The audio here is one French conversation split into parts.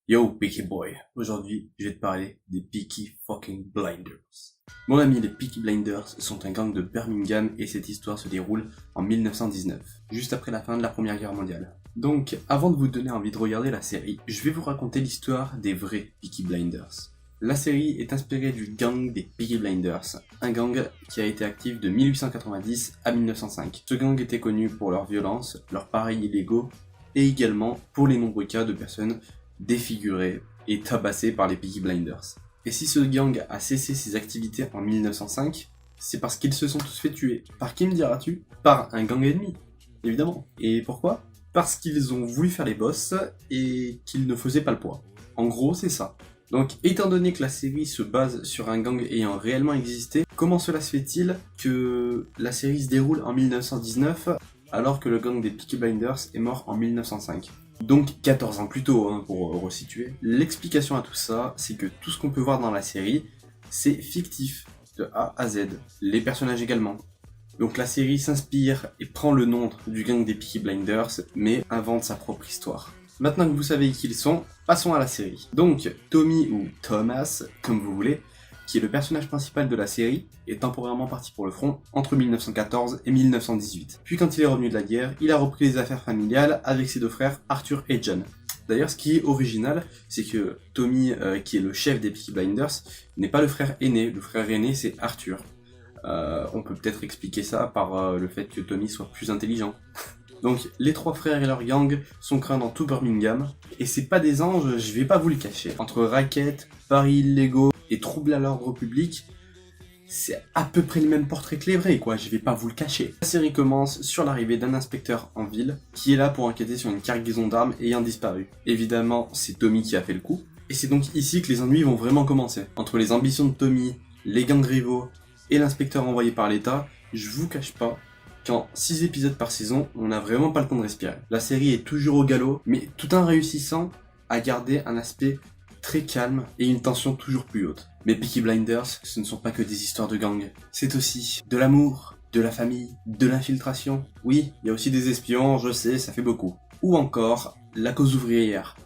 Yo, Peaky Boy. Aujourd'hui, je vais te parler des Peaky fucking Blinders. Mon ami, les Peaky Blinders sont un gang de Birmingham et cette histoire se déroule en 1919, juste après la fin de la Première Guerre mondiale. Donc, avant de vous donner envie de regarder la série, je vais vous raconter l'histoire des vrais Peaky Blinders. La série est inspirée du gang des Peaky Blinders, un gang qui a été actif de 1890 à 1905. Ce gang était connu pour leur violence, leurs pareils illégaux et également pour les nombreux cas de personnes défigurées et tabassées par les Peaky Blinders. Et si ce gang a cessé ses activités en 1905, c'est parce qu'ils se sont tous fait tuer. Par qui me diras-tu? Par un gang ennemi, évidemment. Et pourquoi? Parce qu'ils ont voulu faire les boss et qu'ils ne faisaient pas le poids. En gros, c'est ça. Donc, étant donné que la série se base sur un gang ayant réellement existé, comment cela se fait-il que la série se déroule en 1919 alors que le gang des Peaky Blinders est mort en 1905? Donc 14 ans plus tôt, pour resituer. L'explication à tout ça, c'est que tout ce qu'on peut voir dans la série, c'est fictif, de A à Z. Les personnages également. Donc la série s'inspire et prend le nom du gang des Peaky Blinders, mais invente sa propre histoire. Maintenant que vous savez qui ils sont, passons à la série. Donc Tommy ou Thomas, comme vous voulez, qui est le personnage principal de la série, est temporairement parti pour le front entre 1914 et 1918. Puis quand il est revenu de la guerre, il a repris les affaires familiales avec ses deux frères Arthur et John. D'ailleurs, ce qui est original, c'est que Tommy, qui est le chef des Peaky Blinders, n'est pas le frère aîné. Le frère aîné, c'est Arthur. On peut peut-être expliquer ça par le fait que Tommy soit plus intelligent. Donc, les trois frères et leur gang sont craints dans tout Birmingham, et c'est pas des anges, je vais pas vous le cacher. Entre raquettes, paris illégaux et troubles à l'ordre public, c'est à peu près le même portrait que les vrais, quoi, je vais pas vous le cacher. La série commence sur l'arrivée d'un inspecteur en ville, qui est là pour enquêter sur une cargaison d'armes ayant disparu. Évidemment, c'est Tommy qui a fait le coup, et c'est donc ici que les ennuis vont vraiment commencer. Entre les ambitions de Tommy, les gangs rivaux, et l'inspecteur envoyé par l'État, je vous cache pas qu'en 6 épisodes par saison, on n'a vraiment pas le temps de respirer. La série est toujours au galop, mais tout en réussissant à garder un aspect très calme et une tension toujours plus haute. Mais Peaky Blinders, ce ne sont pas que des histoires de gang. C'est aussi de l'amour, de la famille, de l'infiltration. Oui, il y a aussi des espions, je sais, ça fait beaucoup. Ou encore, la cause ouvrière.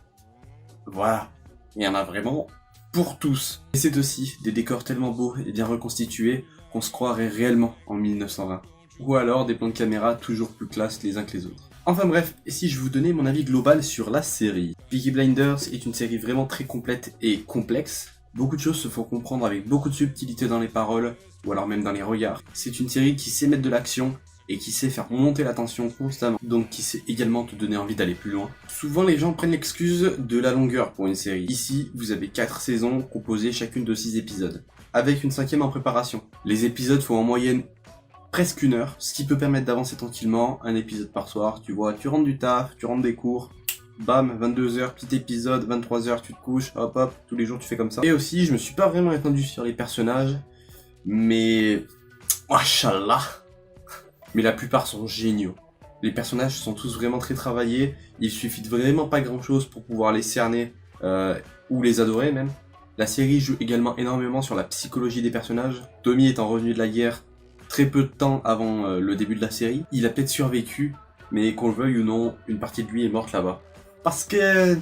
Voilà, il y en a vraiment pour tous. Et c'est aussi des décors tellement beaux et bien reconstitués qu'on se croirait réellement en 1920. Ou alors des plans de caméra toujours plus classe les uns que les autres. Enfin bref, et si je vous donnais mon avis global sur la série? Peaky Blinders est une série vraiment très complète et complexe. Beaucoup de choses se font comprendre avec beaucoup de subtilité dans les paroles, ou alors même dans les regards. C'est une série qui sait mettre de l'action, et qui sait faire monter la tension constamment, donc qui sait également te donner envie d'aller plus loin. Souvent les gens prennent l'excuse de la longueur pour une série. Ici, vous avez 4 saisons composées chacune de 6 épisodes, avec une 5e en préparation. Les épisodes font en moyenne presque 1 heure, ce qui peut permettre d'avancer tranquillement, un épisode par soir, tu vois, tu rentres du taf, tu rentres des cours, bam, 22 heures, petit épisode, 23 heures, tu te couches, hop hop, tous les jours tu fais comme ça. Et aussi, je me suis pas vraiment étendu sur les personnages, mais... Machallah, mais la plupart sont géniaux. Les personnages sont tous vraiment très travaillés, il suffit de vraiment pas grand chose pour pouvoir les cerner, ou les adorer même. La série joue également énormément sur la psychologie des personnages. Tommy étant revenu de la guerre très peu de temps avant le début de la série, il a peut-être survécu, mais qu'on le veuille ou non, une partie de lui est morte là-bas. Parce que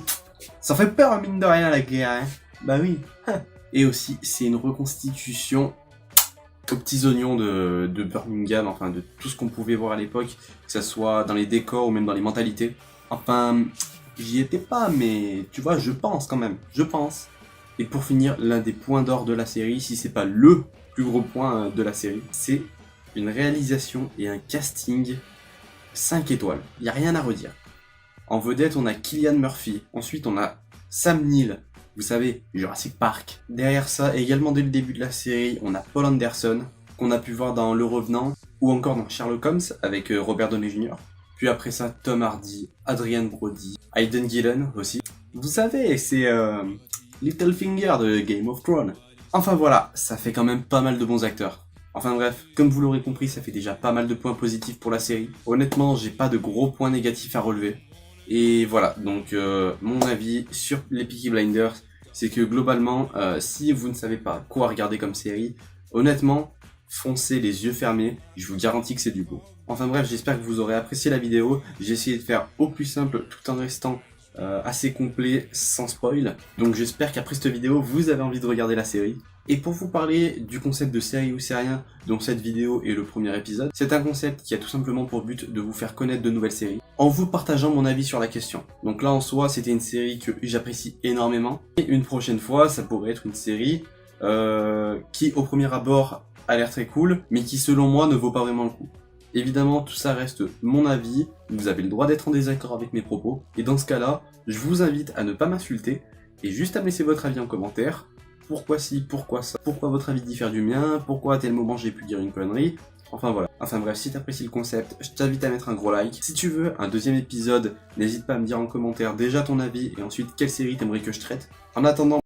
ça fait peur, mine de rien, la guerre, hein. Bah oui. Et aussi, c'est une reconstitution aux petits oignons de Birmingham, enfin de tout ce qu'on pouvait voir à l'époque, que ça soit dans les décors ou même dans les mentalités. Enfin, j'y étais pas, mais tu vois, je pense quand même, je pense. Et pour finir, l'un des points d'or de la série, si c'est pas le plus gros point de la série, c'est une réalisation et un casting 5 étoiles. Y a rien à redire. En vedette, on a Cillian Murphy. Ensuite, on a Sam Neill. Vous savez, Jurassic Park. Derrière ça, et également dès le début de la série, on a Paul Anderson, qu'on a pu voir dans Le Revenant, ou encore dans Sherlock Holmes, avec Robert Downey Jr. Puis après ça, Tom Hardy, Adrian Brody, Aidan Gillen aussi. Vous savez, c'est Littlefinger de Game of Thrones. Enfin voilà, ça fait quand même pas mal de bons acteurs. Enfin bref, comme vous l'aurez compris, ça fait déjà pas mal de points positifs pour la série. Honnêtement, j'ai pas de gros points négatifs à relever. Et voilà, donc mon avis sur les Peaky Blinders, c'est que globalement, si vous ne savez pas quoi regarder comme série, honnêtement, foncez les yeux fermés, je vous garantis que c'est du beau. Enfin bref, j'espère que vous aurez apprécié la vidéo, j'ai essayé de faire au plus simple tout en restant assez complet sans spoil. Donc j'espère qu'après cette vidéo, vous avez envie de regarder la série. Et pour vous parler du concept de série ou sérien, dont cette vidéo est le premier épisode, c'est un concept qui a tout simplement pour but de vous faire connaître de nouvelles séries, en vous partageant mon avis sur la question. Donc là en soi, c'était une série que j'apprécie énormément, et une prochaine fois, ça pourrait être une série qui au premier abord a l'air très cool, mais qui selon moi ne vaut pas vraiment le coup. Évidemment, tout ça reste mon avis, vous avez le droit d'être en désaccord avec mes propos, et dans ce cas-là, je vous invite à ne pas m'insulter, et juste à me laisser votre avis en commentaire. Pourquoi ci, pourquoi ça, pourquoi votre avis diffère du mien, pourquoi à tel moment j'ai pu dire une connerie, enfin voilà. Enfin bref, si t'apprécies le concept, je t'invite à mettre un gros like. Si tu veux un deuxième épisode, n'hésite pas à me dire en commentaire déjà ton avis, et ensuite quelle série t'aimerais que je traite. En attendant,